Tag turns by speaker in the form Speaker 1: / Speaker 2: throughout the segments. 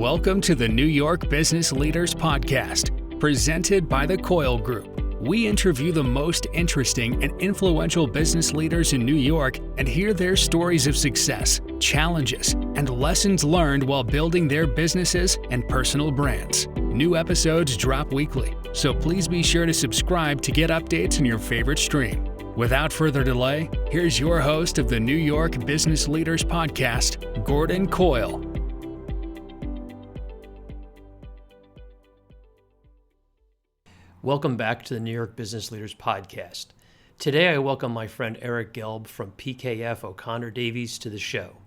Speaker 1: Welcome to the New York Business Leaders Podcast, presented by the Coyle Group. We interview the most interesting and influential business leaders in New York and hear their stories of success, challenges, and lessons learned while building their businesses and personal brands. New episodes drop weekly, so please be sure to subscribe to get updates in your favorite stream. Without further delay, here's your host of the New York Business Leaders Podcast, Gordon Coyle.
Speaker 2: Welcome back to the New York Business Leaders Podcast. Today I welcome my friend Eric Gelb from PKF O'Conner Davies to the show.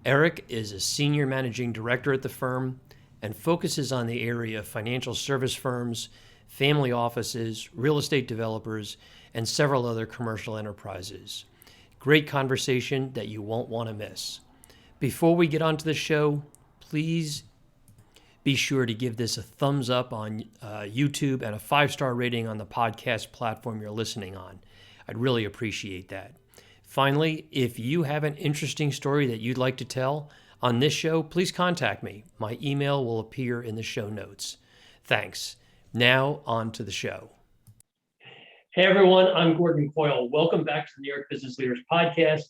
Speaker 2: Eric is a senior managing director at the firm and focuses on the area of financial service firms, family offices, real estate developers, and several other commercial enterprises. Great conversation that you won't want to miss. Before we get on to the show, please be sure to give this a thumbs up on YouTube and a 5-star rating on the podcast platform you're listening on. I'd really appreciate that. Finally, if you have an interesting story that you'd like to tell on this show, please contact me. My email will appear in the show notes. Thanks. Now on to the show. Hey everyone, I'm Gordon Coyle. Welcome back to the New York Business Leaders Podcast.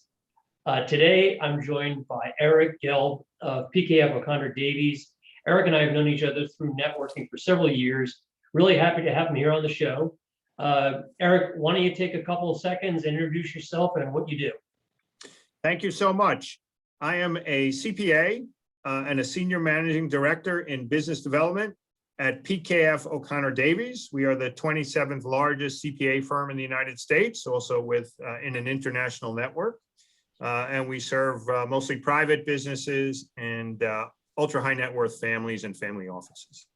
Speaker 2: Today I'm joined by Eric Gelb of PKF O'Conner Davies. Eric and I have known each other through networking for several years. Really happy to have him here on the show. Eric, why don't you take a couple of seconds and introduce yourself and what you do?
Speaker 3: Thank you so much. I am a CPA and a senior managing director in business development at PKF O'Conner Davies. We are the 27th largest CPA firm in the United States, also in an international network. And we serve mostly private businesses and ultra high net worth families and family offices.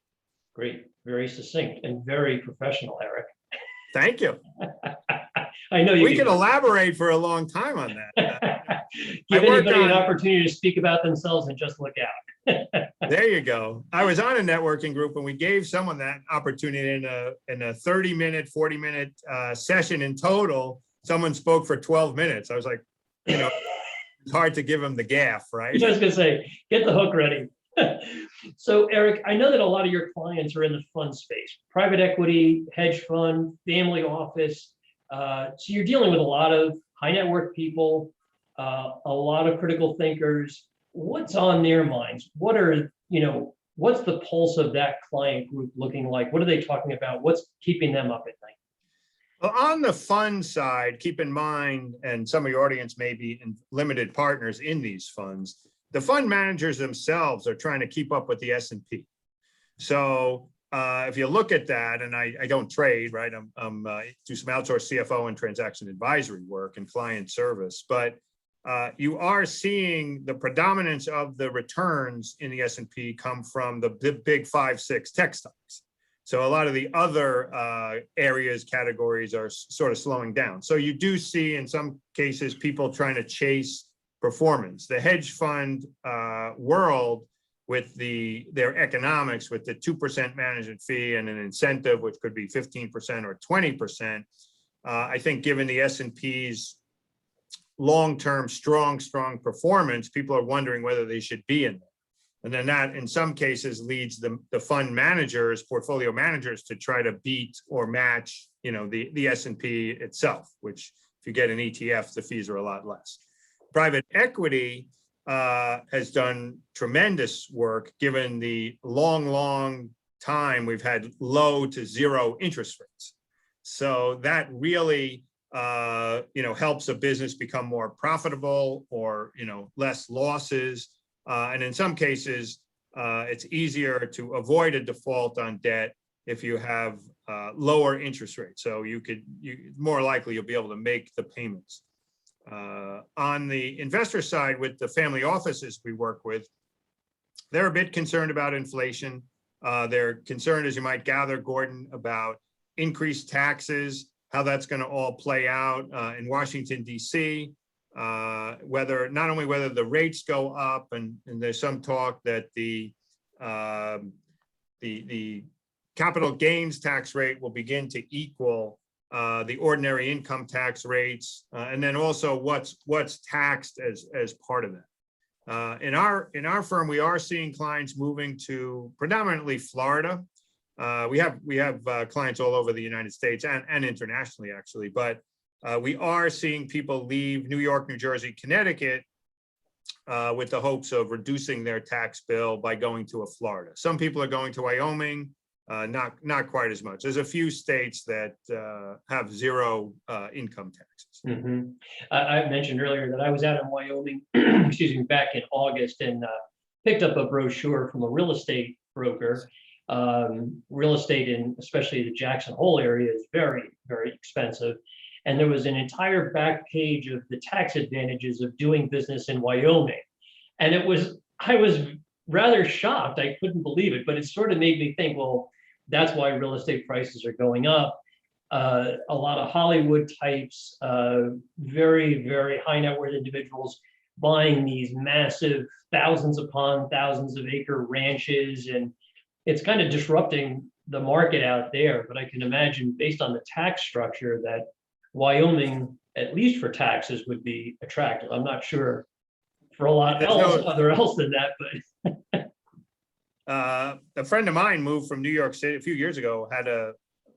Speaker 2: Great, very succinct and very professional, Eric.
Speaker 3: Thank you.
Speaker 2: I know
Speaker 3: we could elaborate for a long time on that.
Speaker 2: Give anybody an opportunity to speak about themselves and just look out.
Speaker 3: There you go. I was on a networking group and we gave someone that opportunity in a 30-minute, 40-minute session in total. Someone spoke for 12 minutes. I was like, it's hard to give them the gaff, right?
Speaker 2: I was going to say, get the hook ready. So, Eric, I know that a lot of your clients are in the fund space, private equity, hedge fund, family office. So you're dealing with a lot of high net worth people, a lot of critical thinkers. What's on their minds? What's the pulse of that client group looking like? What are they talking about? What's keeping them up at night?
Speaker 3: Well, on the fund side, keep in mind, and some of your audience may be limited partners in these funds, the fund managers themselves are trying to keep up with the S&P. So if you look at that, and I don't trade, right? I'm do some outsourced CFO and transaction advisory work and client service, but you are seeing the predominance of the returns in the S&P come from the big 5, 6 tech stocks. So a lot of the other categories are sort of slowing down. So you do see in some cases people trying to chase performance. The hedge fund world with their economics with the 2% management fee and an incentive, which could be 15% or 20%, I think given the S&P's long-term strong performance, people are wondering whether they should be in there. And then that, in some cases, leads the fund managers, portfolio managers, to try to beat or match, the S&P itself. Which, if you get an ETF, the fees are a lot less. Private equity has done tremendous work, given the long time we've had low to zero interest rates. So that really, helps a business become more profitable or less losses. And in some cases, it's easier to avoid a default on debt if you have lower interest rates. So more likely you'll be able to make the payments. On the investor side, with the family offices we work with, they're a bit concerned about inflation. They're concerned, as you might gather, Gordon, about increased taxes, how that's going to all play out in Washington, D.C., whether the rates go up, and there's some talk that the capital gains tax rate will begin to equal the ordinary income tax rates, and then also what's taxed as part of that. In our firm, we are seeing clients moving to predominantly Florida. We have clients all over the United States and internationally, actually, but we are seeing people leave New York, New Jersey, Connecticut with the hopes of reducing their tax bill by going to a Florida. Some people are going to Wyoming, not quite as much. There's a few states that have zero income taxes.
Speaker 2: Mm-hmm. I mentioned earlier that I was out in Wyoming, excuse me, back in August and picked up a brochure from a real estate broker. Real estate in especially the Jackson Hole area is very, very expensive. And there was an entire back page of the tax advantages of doing business in Wyoming. And I was rather shocked. I couldn't believe it, but it sort of made me think, well, that's why real estate prices are going up. A lot of Hollywood types, very, very high net worth individuals buying these massive thousands upon thousands of acre ranches. And it's kind of disrupting the market out there. But I can imagine, based on the tax structure, that Wyoming, at least for taxes, would be attractive. I'm not sure for a lot else than that, but
Speaker 3: a friend of mine moved from New York City a few years ago,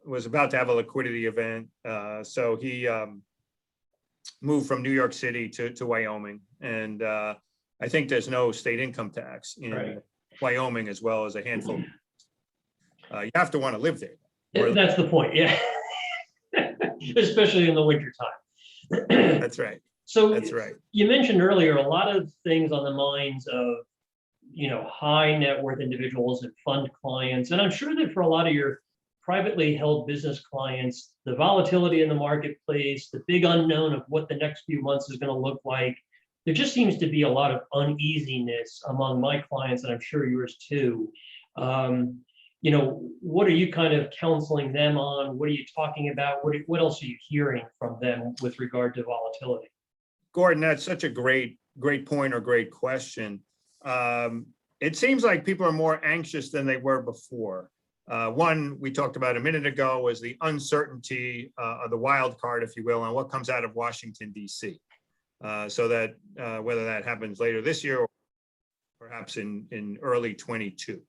Speaker 3: was about to have a liquidity event. So he moved from New York City to Wyoming. And I think there's no state income tax in Wyoming, as well as a handful. You have to want to live there.
Speaker 2: That's the point, yeah. Especially in the winter time.
Speaker 3: That's right.
Speaker 2: So
Speaker 3: that's right.
Speaker 2: You mentioned earlier a lot of things on the minds of, high net worth individuals and fund clients. And I'm sure that for a lot of your privately held business clients, the volatility in the marketplace, the big unknown of what the next few months is going to look like, there just seems to be a lot of uneasiness among my clients, and I'm sure yours too. What are you kind of counseling them on? What are you talking about? What else are you hearing from them with regard to volatility?
Speaker 3: Gordon, that's such a great point or great question. It seems like people are more anxious than they were before. One we talked about a minute ago was the uncertainty of the wild card, if you will, on what comes out of Washington, D.C. So that whether that happens later this year or perhaps in early 22.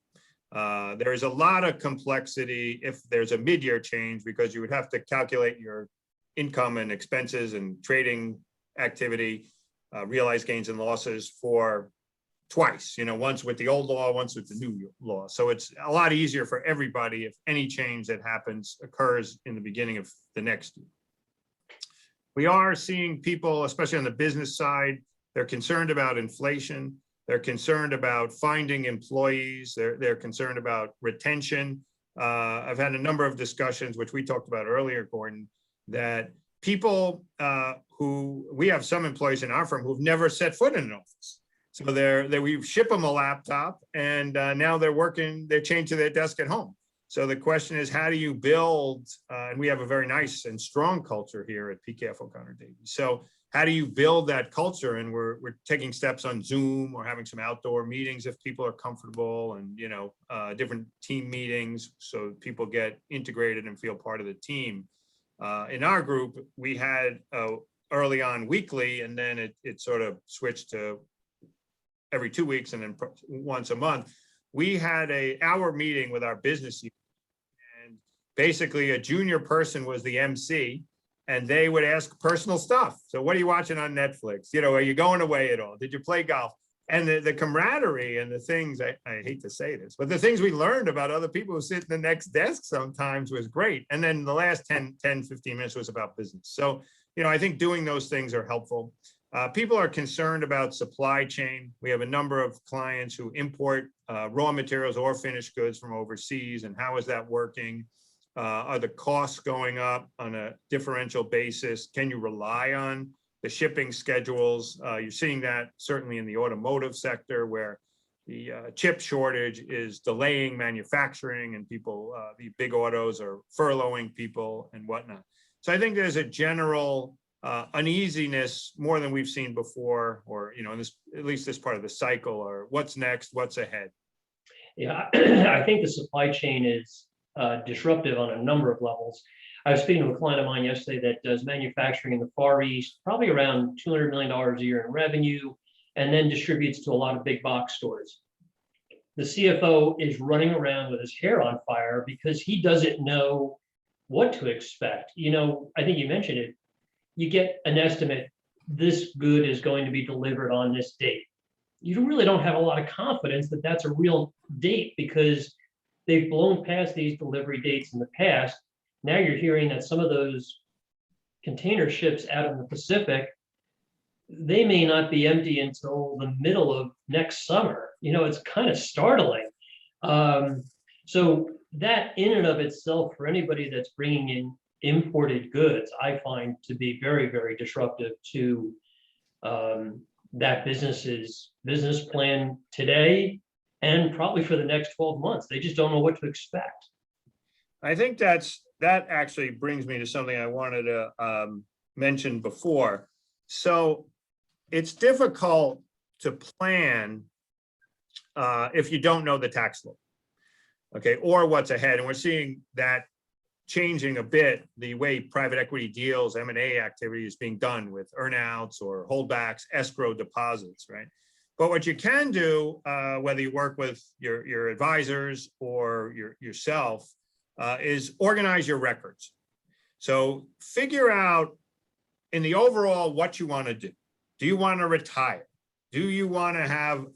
Speaker 3: There is a lot of complexity if there's a mid-year change, because you would have to calculate your income and expenses and trading activity, realized gains and losses for twice, once with the old law, once with the new law. So it's a lot easier for everybody if any change that happens occurs in the beginning of the next year. We are seeing people, especially on the business side, they're concerned about inflation. They're concerned about finding employees. They're concerned about retention. I've had a number of discussions, which we talked about earlier, Gordon, that people we have some employees in our firm who've never set foot in an office. So we ship them a laptop, and now they're chained to their desk at home. So the question is, how do you build, and we have a very nice and strong culture here at PKF O'Conner Davies. So how do you build that culture? And we're taking steps on Zoom or having some outdoor meetings if people are comfortable, and different team meetings so people get integrated and feel part of the team. In our group, we had early on weekly, and then it sort of switched to every 2 weeks and then once a month. We had an hour meeting with our business unit, and basically a junior person was the MC, and they would ask personal stuff. So what are you watching on Netflix? Are you going away at all? Did you play golf? And the camaraderie and the things, I hate to say this, but the things we learned about other people who sit in the next desk sometimes was great. And then the last 10, 15 minutes was about business. So, I think doing those things are helpful. People are concerned about supply chain. We have a number of clients who import raw materials or finished goods from overseas, and how is that working? Are the costs going up on a differential basis? Can you rely on the shipping schedules? You're seeing that certainly in the automotive sector, where the chip shortage is delaying manufacturing, and people, the big autos are furloughing people and whatnot. So I think there's a general uneasiness, more than we've seen before, or in this, at least this part of the cycle, or what's next, what's ahead.
Speaker 2: Yeah, I think the supply chain is disruptive on a number of levels. I was speaking to a client of mine yesterday that does manufacturing in the Far East, probably around $200 million a year in revenue. and then distributes to a lot of big box stores. The CFO is running around with his hair on fire because he doesn't know what to expect. I think you mentioned it. You get an estimate, this good is going to be delivered on this date. You really don't have a lot of confidence that that's a real date because they've blown past these delivery dates in the past. Now you're hearing that some of those container ships out in the Pacific, they may not be empty until the middle of next summer. It's kind of startling. So that in and of itself, for anybody that's bringing in imported goods, I find to be very, very disruptive to that business's business plan today and probably for the next 12 months. They just don't know what to expect.
Speaker 3: I think that actually brings me to something I wanted to mention before. So it's difficult to plan if you don't know the tax law, okay, or what's ahead. And we're seeing that changing a bit, the way private equity deals, M&A activity is being done with earnouts or holdbacks, escrow deposits, right? But what you can do, whether you work with your advisors or yourself, is organize your records. So figure out in the overall what you want to do. Do you want to retire? Do you want to have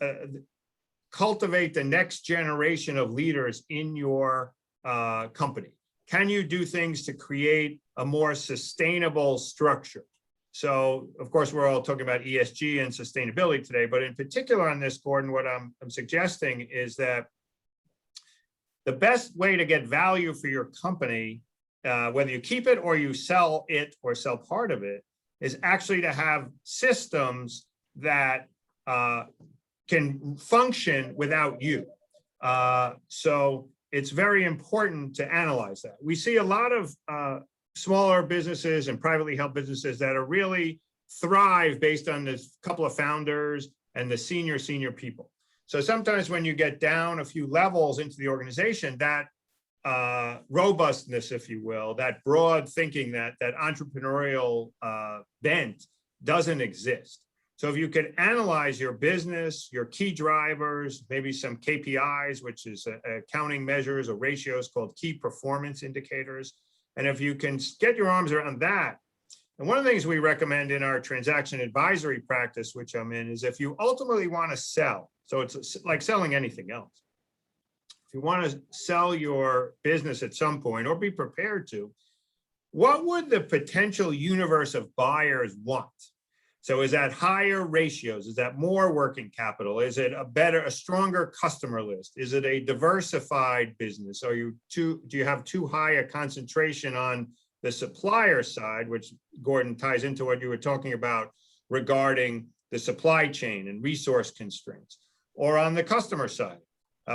Speaker 3: cultivate the next generation of leaders in your company? Can you do things to create a more sustainable structure? So, of course, we're all talking about ESG and sustainability today, but in particular on this, Gordon, what I'm suggesting is that the best way to get value for your company, whether you keep it or you sell it or sell part of it, is actually to have systems that can function without you. So it's very important to analyze that. We see a lot of smaller businesses and privately held businesses that are really thrive based on this couple of founders and the senior people. So sometimes when you get down a few levels into the organization, that robustness, if you will, that broad thinking, that entrepreneurial bent doesn't exist. So if you could analyze your business, your key drivers, maybe some KPIs, which is accounting measures or ratios called key performance indicators. And if you can get your arms around that, and one of the things we recommend in our transaction advisory practice, which I'm in, is if you ultimately want to sell, so it's like selling anything else. If you want to sell your business at some point or be prepared to, what would the potential universe of buyers want? So is that higher ratios? Is that more working capital? Is it a stronger customer list? Is it a diversified business? Do you have too high a concentration on the supplier side, which Gordon ties into what you were talking about regarding the supply chain and resource constraints, or on the customer side?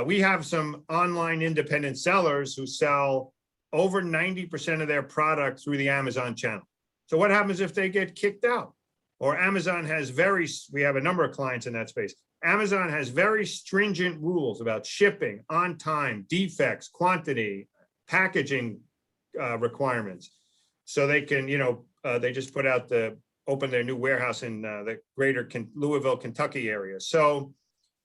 Speaker 3: We have some online independent sellers who sell over 90% of their product through the Amazon channel. So what happens if they get kicked out? Or Amazon has we have a number of clients in that space. Amazon has very stringent rules about shipping, on time, defects, quantity, packaging requirements. So they can, they just opened their new warehouse in the greater Louisville, Kentucky area. So,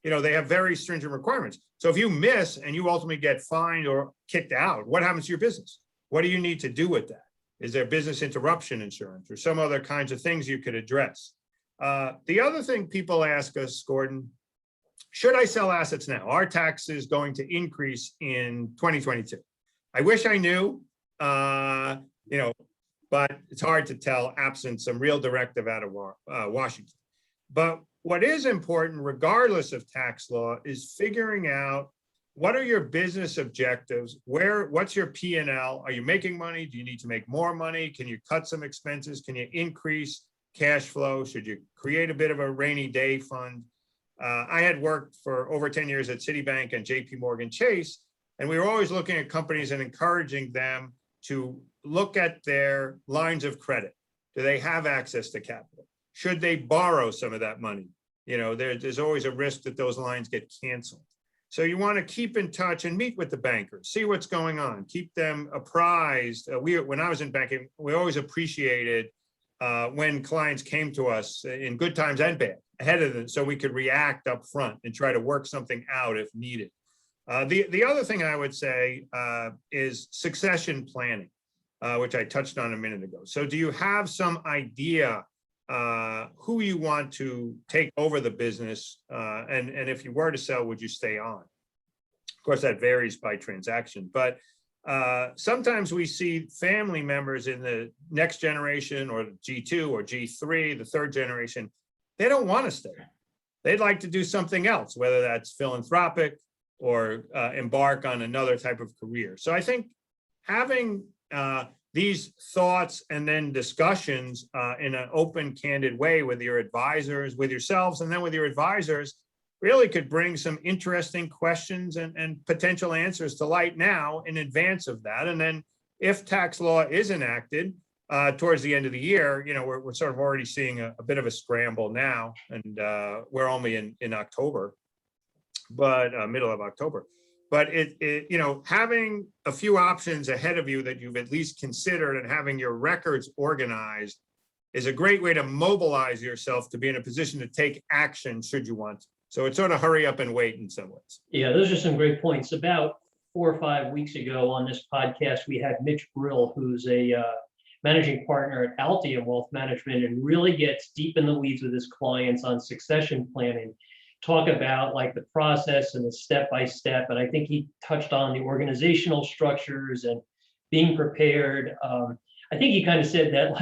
Speaker 3: they have very stringent requirements. So if you miss and you ultimately get fined or kicked out, what happens to your business? What do you need to do with that? Is there business interruption insurance or some other kinds of things you could address? The other thing people ask us, Gordon, should I sell assets now? Are taxes going to increase in 2022? I wish I knew, but it's hard to tell absent some real directive out of Washington. But what is important, regardless of tax law, is figuring out what are your business objectives? What's your P&L? Are you making money? Do you need to make more money? Can you cut some expenses? Can you increase cash flow? Should you create a bit of a rainy day fund? I had worked for over 10 years at Citibank and JP Morgan Chase, and we were always looking at companies and encouraging them to look at their lines of credit. Do they have access to capital? Should they borrow some of that money? There's always a risk that those lines get canceled. So you want to keep in touch and meet with the bankers, see what's going on, keep them apprised. When I was in banking, we always appreciated when clients came to us in good times and bad ahead of them so we could react up front and try to work something out if needed. The other thing I would say is succession planning, which I touched on a minute ago. So do you have some idea who you want to take over the business? And if you were to sell, would you stay on? Of course, that varies by transaction, but sometimes we see family members in the next generation or G2 or G3, the third generation, they don't want to stay. They'd like to do something else, whether that's philanthropic or embark on another type of career. So I think having these thoughts and then discussions in an open, candid way with your advisors, with yourselves, and then with your advisors really could bring some interesting questions and potential answers to light now in advance of that. And then if tax law is enacted towards the end of the year, we're sort of already seeing a bit of a scramble now, and we're only in October, but middle of October. But having a few options ahead of you that you've at least considered and having your records organized is a great way to mobilize yourself to be in a position to take action should you want to. So it's sort of hurry up and wait in some ways.
Speaker 2: Yeah, those are some great points. About 4 or 5 weeks ago on this podcast, we had Mitch Brill, who's a managing partner at Altium Wealth Management, and really gets deep in the weeds with his clients on succession planning. Talk about like the process and the step-by-step. And I think he touched on the organizational structures and being prepared. I think he kind of said that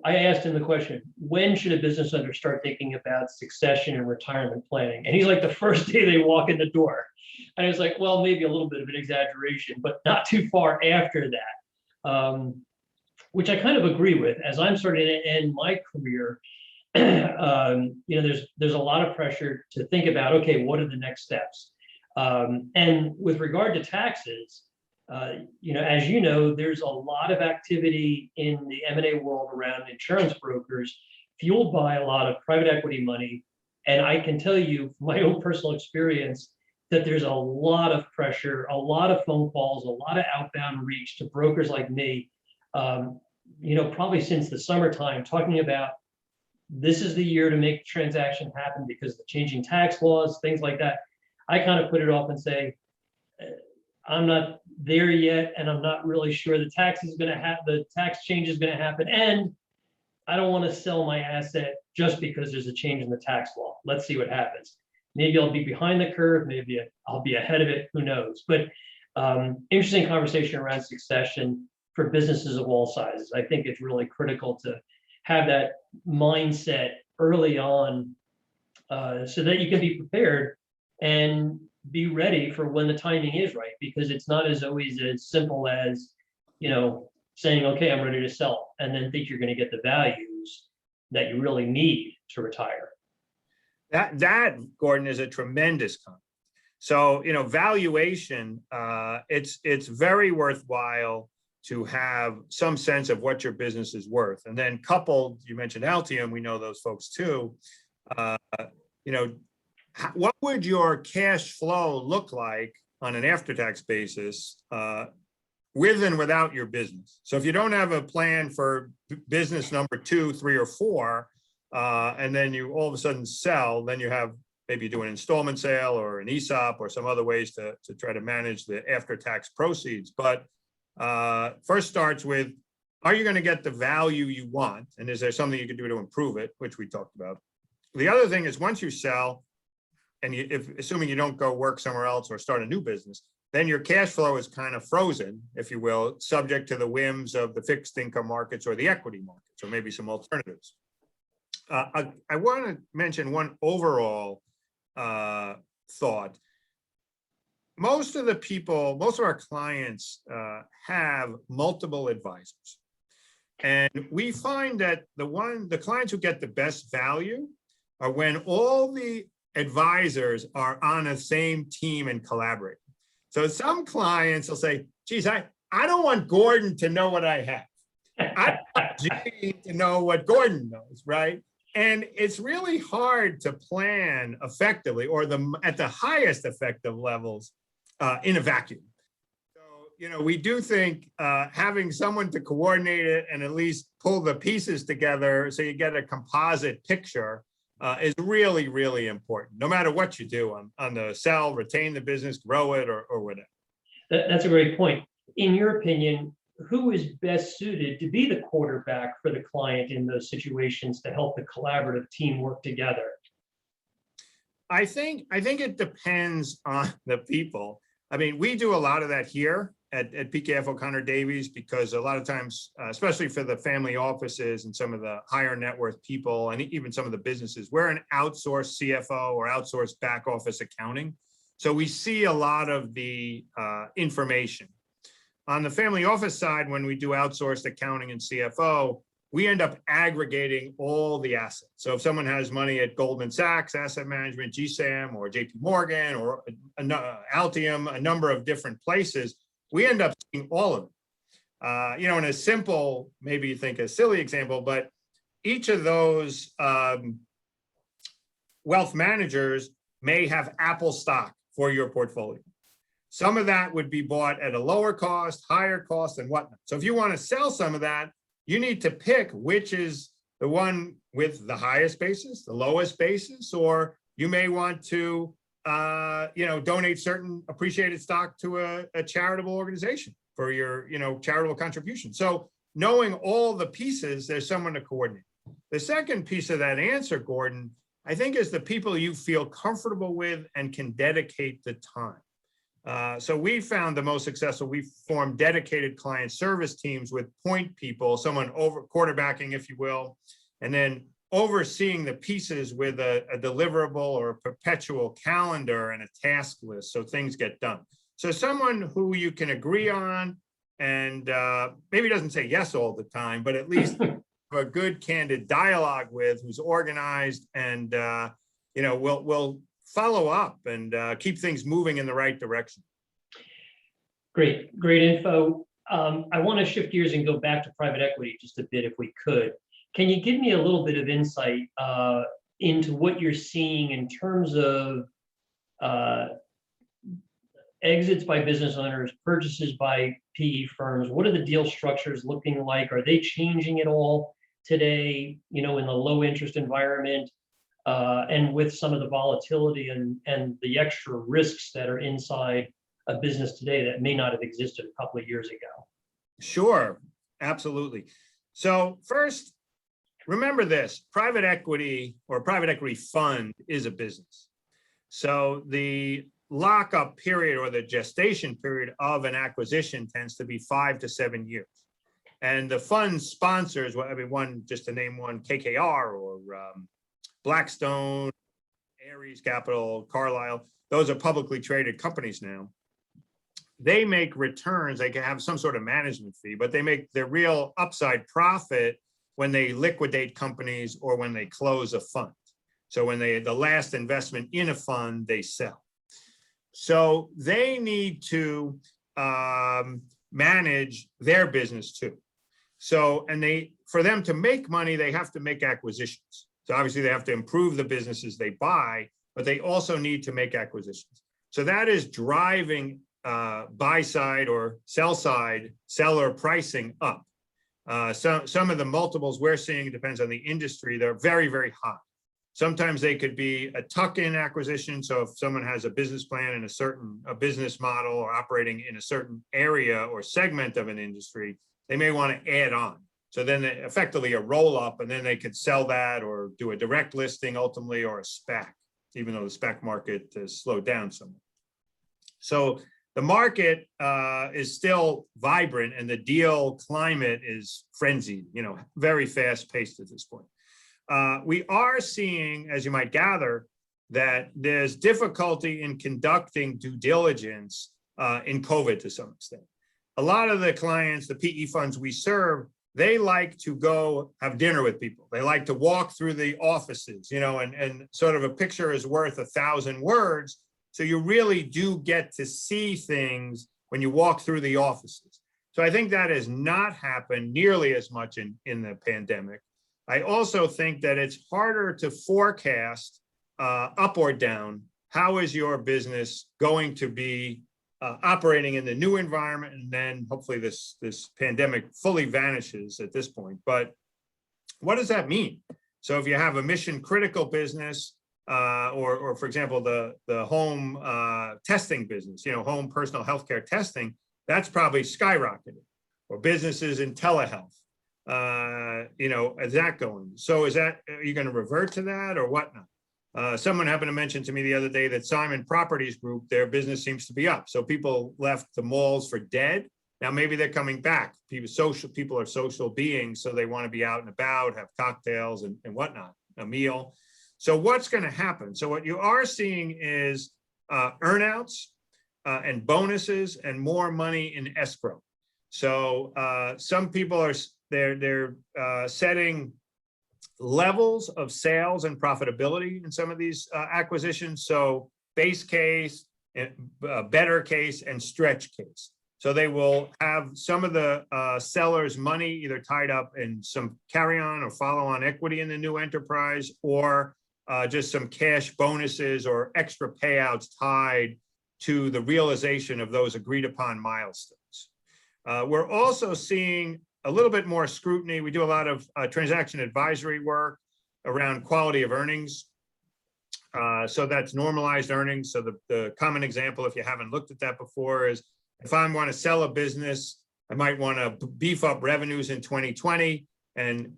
Speaker 2: I asked him the question, when should a business owner start thinking about succession and retirement planning? And he's like, the first day they walk in the door. And I was like, well, maybe a little bit of an exaggeration, but not too far after that, which I kind of agree with. As I'm starting to end my career, there's a lot of pressure to think about, okay, what are the next steps? And with regard to taxes, as you know, there's a lot of activity in the M&A world around insurance brokers, fueled by a lot of private equity money. And I can tell you from my own personal experience that there's a lot of pressure, a lot of phone calls, a lot of outbound reach to brokers like me, probably since the summertime, talking about this is the year to make the transaction happen because of the changing tax laws, things like that. I kind of put it off and say, I'm not there yet, and I'm not really sure the tax change is going to happen, and I don't want to sell my asset just because there's a change in the tax law. Let's see what happens. Maybe I'll be behind the curve, maybe I'll be ahead of it, who knows? But interesting conversation around succession for businesses of all sizes. I think it's really critical to have that mindset early on so that you can be prepared and be ready for when the timing is right, because it's not always as simple as, saying, okay, I'm ready to sell, and then think you're going to get the values that you really need to retire.
Speaker 3: That Gordon, is a tremendous comment. So, valuation, it's very worthwhile to have some sense of what your business is worth. And then coupled, you mentioned Altium, we know those folks too, what would your cash flow look like on an after-tax basis with and without your business? So if you don't have a plan for business number 2, 3, or 4, and then you all of a sudden sell, then you have maybe do an installment sale or an ESOP or some other ways to try to manage the after-tax proceeds. But first starts with, are you going to get the value you want? And is there something you can do to improve it, which we talked about? The other thing is, once you sell, and assuming you don't go work somewhere else or start a new business, then your cash flow is kind of frozen, if you will, subject to the whims of the fixed income markets or the equity markets, or maybe some alternatives. I want to mention one overall thought. Most of our clients have multiple advisors. And we find that the clients who get the best value are when all the advisors are on the same team and collaborate. So some clients will say, geez, I don't want Gordon to know what I have. I want Gene to know what Gordon knows, right? And it's really hard to plan effectively or at the highest effective levels in a vacuum. So, We do think having someone to coordinate it and at least pull the pieces together so you get a composite picture is really, really important, no matter what you do on the sell, retain the business, grow it, or whatever.
Speaker 2: That's a great point. In your opinion, who is best suited to be the quarterback for the client in those situations to help the collaborative team work together?
Speaker 3: I think it depends on the people. I mean, we do a lot of that here at PKF O'Conner Davies because a lot of times, especially for the family offices and some of the higher net worth people and even some of the businesses, we're an outsourced CFO or outsourced back office accounting. So we see a lot of the information. On the family office side, when we do outsourced accounting and CFO, we end up aggregating all the assets. So if someone has money at Goldman Sachs Asset Management, GSAM, or JP Morgan, or Altium, a number of different places, we end up seeing all of it. In a simple, maybe you think a silly example, but each of those wealth managers may have Apple stock for your portfolio. Some of that would be bought at a lower cost, higher cost, and whatnot. So if you want to sell some of that, you need to pick which is the one with the highest basis, the lowest basis, or you may want to donate certain appreciated stock to a charitable organization for your, charitable contribution. So knowing all the pieces, there's someone to coordinate. The second piece of that answer, Gordon, I think is the people you feel comfortable with and can dedicate the time. So we found the most successful, we formed dedicated client service teams with point people, someone over quarterbacking, if you will, and then overseeing the pieces with a deliverable or a perpetual calendar and a task list so things get done. So someone who you can agree on and maybe doesn't say yes all the time, but at least a good candid dialogue with, who's organized and will follow up and keep things moving in the right direction.
Speaker 2: Great info. I want to shift gears and go back to private equity just a bit if we could. Can you give me a little bit of insight into what you're seeing in terms of exits by business owners, purchases by PE firms? What are the deal structures looking like? Are they changing at all today, in the low interest environment? And with some of the volatility and the extra risks that are inside a business today that may not have existed a couple of years ago?
Speaker 3: Sure, absolutely. So first, remember this, private equity or private equity fund is a business. So the lockup period or the gestation period of an acquisition tends to be 5 to 7 years. And the fund sponsors, one, just to name one, KKR or Blackstone, Ares Capital, Carlyle, those are publicly traded companies now. They make returns, they can have some sort of management fee, but they make their real upside profit when they liquidate companies or when they close a fund. So when the last investment in a fund, they sell. So they need to manage their business too. So, for them to make money, they have to make acquisitions. So obviously they have to improve the businesses they buy, but they also need to make acquisitions. So that is driving buy side or sell side seller pricing up. Some of the multiples we're seeing, it depends on the industry, they're very, very high. Sometimes they could be a tuck-in acquisition. So if someone has a business plan and a business model or operating in a certain area or segment of an industry, they may want to add on. So then effectively a roll up, and then they could sell that or do a direct listing ultimately, or a SPAC, even though the SPAC market has slowed down somewhat. So the market is still vibrant and the deal climate is frenzied, very fast paced at this point. We are seeing, as you might gather, that there's difficulty in conducting due diligence in COVID to some extent. A lot of the clients, the PE funds we serve, they like to go have dinner with people. They like to walk through the offices, and sort of a picture is worth 1,000 words. So you really do get to see things when you walk through the offices. So I think that has not happened nearly as much in the pandemic. I also think that it's harder to forecast up or down. How is your business going to be operating in the new environment, and then hopefully this pandemic fully vanishes at this point. But what does that mean? So if you have a mission critical business, or for example, the home testing business, home personal healthcare testing, that's probably skyrocketed. Or businesses in telehealth, is that going? So are you going to revert to that or whatnot? Someone happened to mention to me the other day that Simon Properties Group, their business seems to be up. So people left the malls for dead. Now maybe they're coming back. People are social beings, so they want to be out and about, have cocktails and whatnot, a meal. So what's going to happen? So what you are seeing is earnouts and bonuses and more money in escrow. So some people are they're setting levels of sales and profitability in some of these acquisitions. So base case, better case, and stretch case. So they will have some of the sellers' money either tied up in some carry-on or follow-on equity in the new enterprise, or just some cash bonuses or extra payouts tied to the realization of those agreed upon milestones. We're also seeing a little bit more scrutiny. We do a lot of transaction advisory work around quality of earnings. So that's normalized earnings. So the common example, if you haven't looked at that before, is if I want to sell a business, I might want to beef up revenues in 2020 and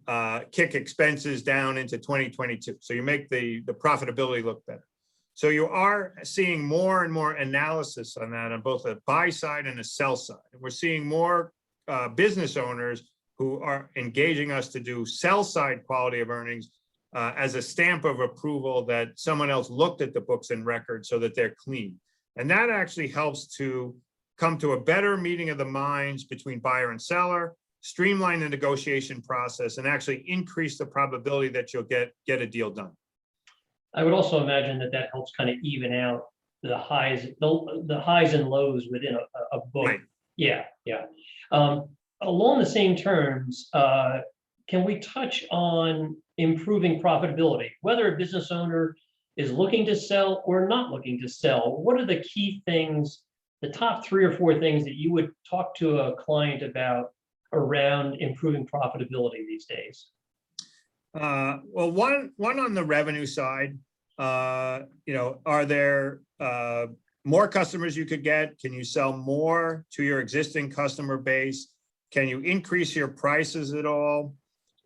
Speaker 3: kick expenses down into 2022. So you make the profitability look better. So you are seeing more and more analysis on that on both a buy side and a sell side. And we're seeing more business owners who are engaging us to do sell side quality of earnings as a stamp of approval that someone else looked at the books and records so that they're clean. And that actually helps to come to a better meeting of the minds between buyer and seller, streamline the negotiation process, and actually increase the probability that you'll get a deal done.
Speaker 2: I would also imagine that helps kind of even out the highs and lows within a book.
Speaker 3: Right.
Speaker 2: Yeah. Along the same terms, can we touch on improving profitability? Whether a business owner is looking to sell or not looking to sell, what are the key things, the top 3 or 4 things that you would talk to a client about around improving profitability these days?
Speaker 3: Well, one on the revenue side, are there more customers you could get? Can you sell more to your existing customer base? Can you increase your prices at all?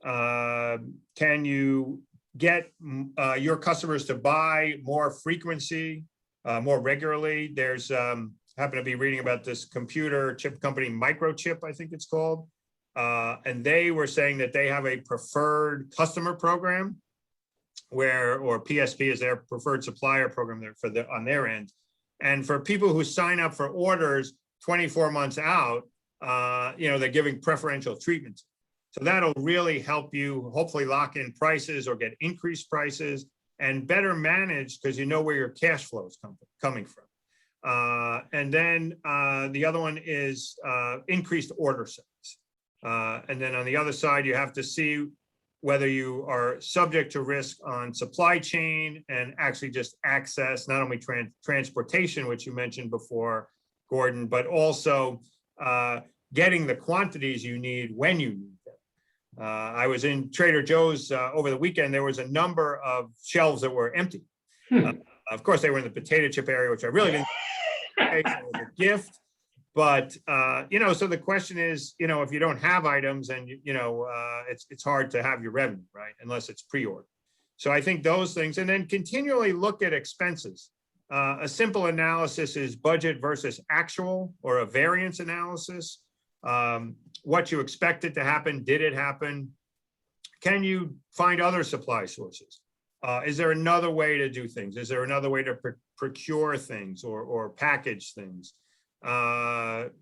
Speaker 3: Can you get your customers to buy more frequency, more regularly? There's happen to be reading about this computer chip company, Microchip, I think it's called. And they were saying that they have a preferred customer program or PSP is their preferred supplier program there on their end. And for people who sign up for orders 24 months out, they're giving preferential treatment. So that'll really help you hopefully lock in prices or get increased prices and better manage because you know where your cash flow is coming from. And then the other one is increased order size. And then on the other side, you have to see whether you are subject to risk on supply chain and actually just access, not only transportation, which you mentioned before, Gordon, but also getting the quantities you need when you need them. I was in Trader Joe's over the weekend. There was a number of shelves that were empty. Of course, they were in the potato chip area, which I really didn't think was a gift. But, so the question is, if you don't have items and, it's hard to have your revenue, right? Unless it's pre-order. So I think those things, and then continually look at expenses. A simple analysis is budget versus actual, or a variance analysis. What you expected to happen, did it happen? Can you find other supply sources? Is there another way to do things? Is there another way to procure things or package things?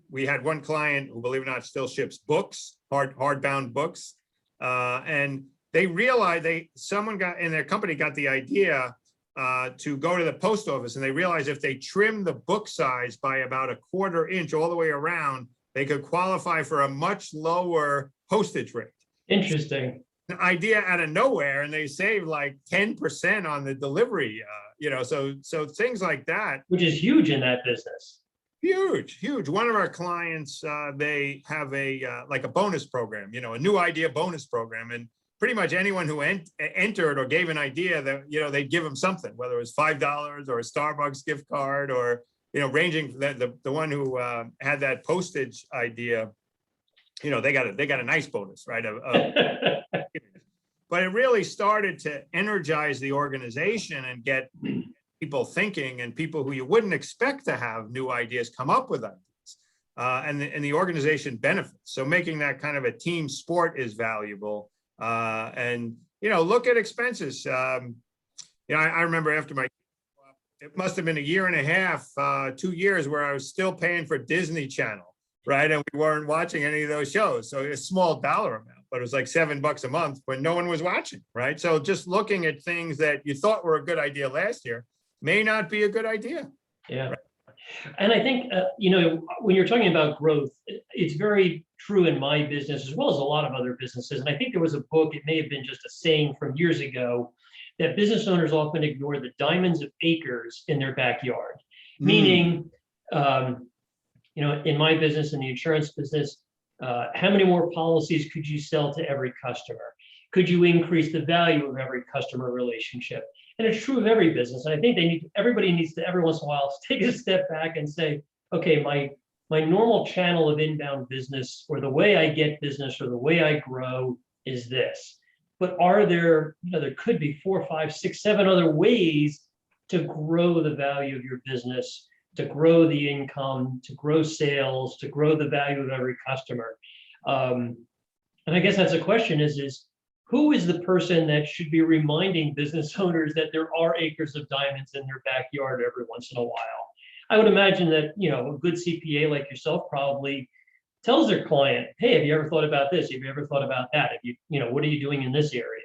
Speaker 3: We had one client who, believe it or not, still ships books, hardbound books. And they realized someone in their company got the idea to go to the post office, and they realized if they trimmed the book size by about 1/4 inch all the way around, they could qualify for a much lower postage rate.
Speaker 2: Interesting.
Speaker 3: An idea out of nowhere, and they save like 10% on the delivery, so things like that.
Speaker 2: Which is huge in that business.
Speaker 3: Huge, huge. One of our clients, they have a like a bonus program, a new idea bonus program, and pretty much anyone who entered or gave an idea that they'd give them something, whether it was $5 or a Starbucks gift card, or ranging the one who had that postage idea, they got a nice bonus, right? But it really started to energize the organization and get people thinking, and people who you wouldn't expect to have new ideas come up with ideas, and the organization benefits. So making that kind of a team sport is valuable. And look at expenses. I remember after it must have been a year and a half, 2 years, where I was still paying for Disney Channel, right? And we weren't watching any of those shows. So it's a small dollar amount, but it was like $7 a month when no one was watching, right? So just looking at things that you thought were a good idea last year may not be a good idea.
Speaker 2: Yeah. Right? And I think, when you're talking about growth, it's very true in my business as well as a lot of other businesses. And I think there was a book, it may have been just a saying from years ago, that business owners often ignore the diamonds of acres in their backyard. Meaning, in my business, in the insurance business, how many more policies could you sell to every customer? Could you increase the value of every customer relationship? And it's true of every business. And I think everybody needs to every once in a while take a step back and say, okay, my normal channel of inbound business, or the way I get business, or the way I grow is this. But are there could be 4, 5, 6, 7 other ways to grow the value of your business, to grow the income, to grow sales, to grow the value of every customer. And I guess that's a question is who is the person that should be reminding business owners that there are acres of diamonds in their backyard every once in a while? I would imagine that, a good CPA like yourself probably tells their client, hey, have you ever thought about this? Have you ever thought about that? Have what are you doing in this area?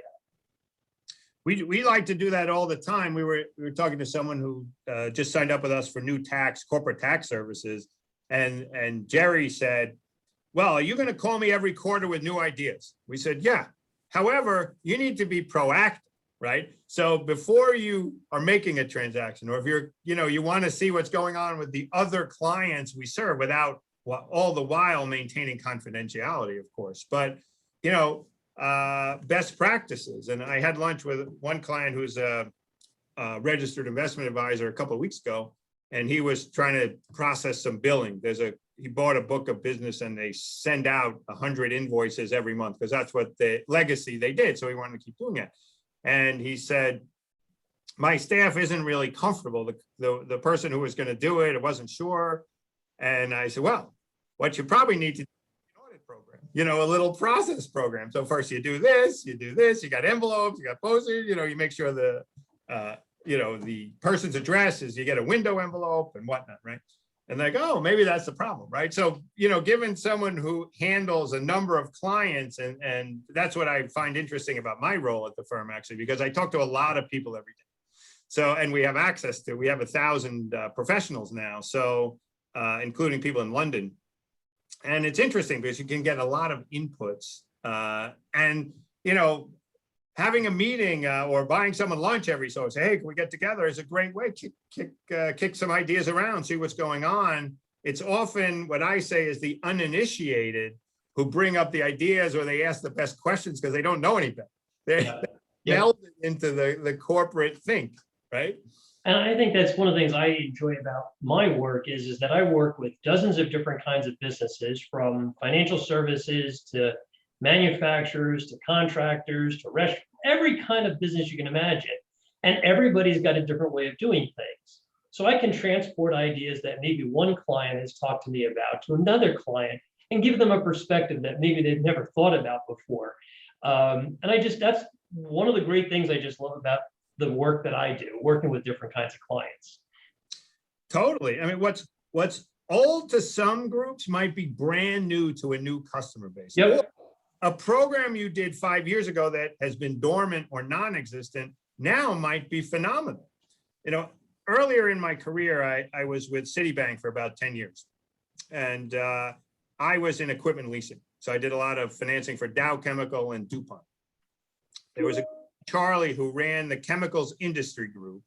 Speaker 3: We like to do that all the time. We were talking to someone who just signed up with us for new corporate tax services. And Jerry said, well, are you going to call me every quarter with new ideas? We said, yeah. However, you need to be proactive, right? So before you are making a transaction, or if you want to see what's going on with the other clients we serve, without all the while maintaining confidentiality, of course, but, best practices. And I had lunch with one client who's a registered investment advisor a couple of weeks ago, and he was trying to process some billing. He bought a book of business, and they send out 100 invoices every month because that's what the legacy they did. So he wanted to keep doing it. And he said, my staff isn't really comfortable. The person who was going to do it, it wasn't sure. And I said, well, what you probably need to do is an audit program, a little process program. So first you do this, you got envelopes, you got postage, you make sure the person's address is, you get a window envelope and whatnot, right? And like, oh, maybe that's the problem, right? So, given someone who handles a number of clients, and that's what I find interesting about my role at the firm, actually, because I talk to a lot of people every day. So, and we have 1,000 professionals now, so including people in London. And it's interesting because you can get a lot of inputs, and, having a meeting or buying someone lunch every so say, hey, can we get together, is a great way to kick some ideas around, see what's going on. It's often what I say is the uninitiated who bring up the ideas, or they ask the best questions because they don't know any better. They're melded into the corporate think, right?
Speaker 2: And I think that's one of the things I enjoy about my work is that I work with dozens of different kinds of businesses, from financial services to manufacturers to contractors to restaurants, every kind of business you can imagine. And everybody's got a different way of doing things. So I can transport ideas that maybe one client has talked to me about to another client and give them a perspective that maybe they've never thought about before. And that's one of the great things I just love about the work that I do, working with different kinds of clients.
Speaker 3: Totally. I mean, what's old to some groups might be brand new to a new customer base.
Speaker 2: Yep.
Speaker 3: A program you did 5 years ago that has been dormant or non-existent now might be phenomenal. Earlier in my career, I was with Citibank for about 10 years. And I was in equipment leasing. So I did a lot of financing for Dow Chemical and DuPont. There was a Charlie who ran the chemicals industry group,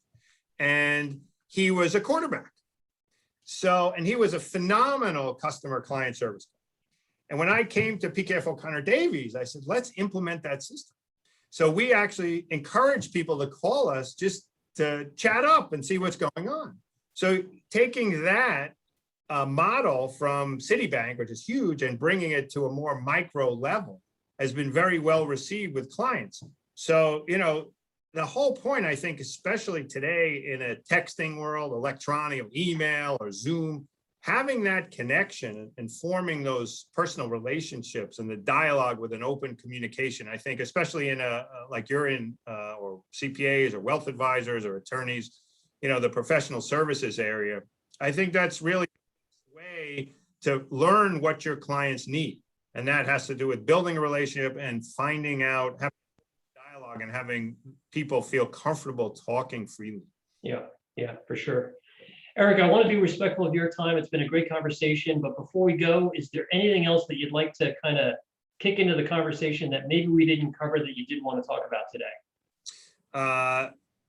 Speaker 3: and he was a quarterback. So, and he was a phenomenal customer client service. And when I came to PKF O'Conner Davies, I said, let's implement that system. So we actually encourage people to call us just to chat up and see what's going on. So taking that model from Citibank, which is huge, and bringing it to a more micro level has been very well received with clients. So, the whole point, I think, especially today in a texting world, electronic, email or Zoom, having that connection and forming those personal relationships and the dialogue with an open communication, I think, especially in like you're in, or CPAs or wealth advisors or attorneys, the professional services area, I think that's really a way to learn what your clients need. And that has to do with building a relationship and finding out, having dialogue and having people feel comfortable talking freely.
Speaker 2: Yeah, for sure. Eric, I want to be respectful of your time. It's been a great conversation, but before we go, is there anything else that you'd like to kind of kick into the conversation that maybe we didn't cover that you did want to talk about today?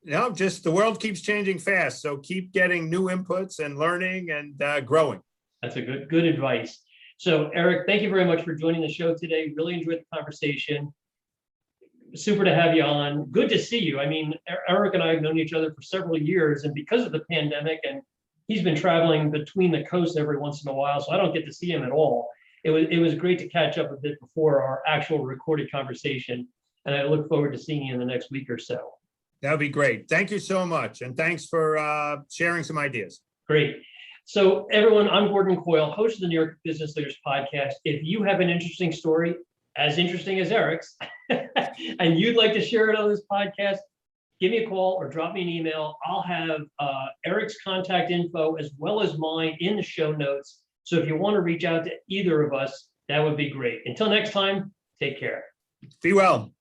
Speaker 3: No, just the world keeps changing fast. So keep getting new inputs and learning and growing.
Speaker 2: That's a good advice. So Eric, thank you very much for joining the show today. Really enjoyed the conversation. Super to have you on. Good to see you. I mean, Eric and I have known each other for several years, and because of the pandemic, and he's been traveling between the coasts every once in a while, so I don't get to see him at all. It was great to catch up a bit before our actual recorded conversation, and I look forward to seeing you in the next week or so.
Speaker 3: That would be great. Thank you so much, and thanks for sharing some ideas.
Speaker 2: Great. So everyone, I'm Gordon Coyle, host of the New York Business Leaders Podcast. If you have an interesting story, as interesting as Eric's, and you'd like to share it on this podcast, give me a call or drop me an email. I'll have Eric's contact info as well as mine in the show notes. So if you want to reach out to either of us, that would be great. Until next time, take care.
Speaker 3: Be well.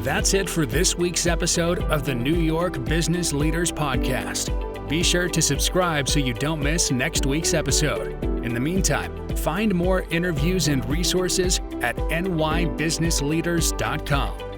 Speaker 1: That's it for this week's episode of the New York Business Leaders Podcast. Be sure to subscribe so you don't miss next week's episode. In the meantime, find more interviews and resources at nybusinessleaders.com.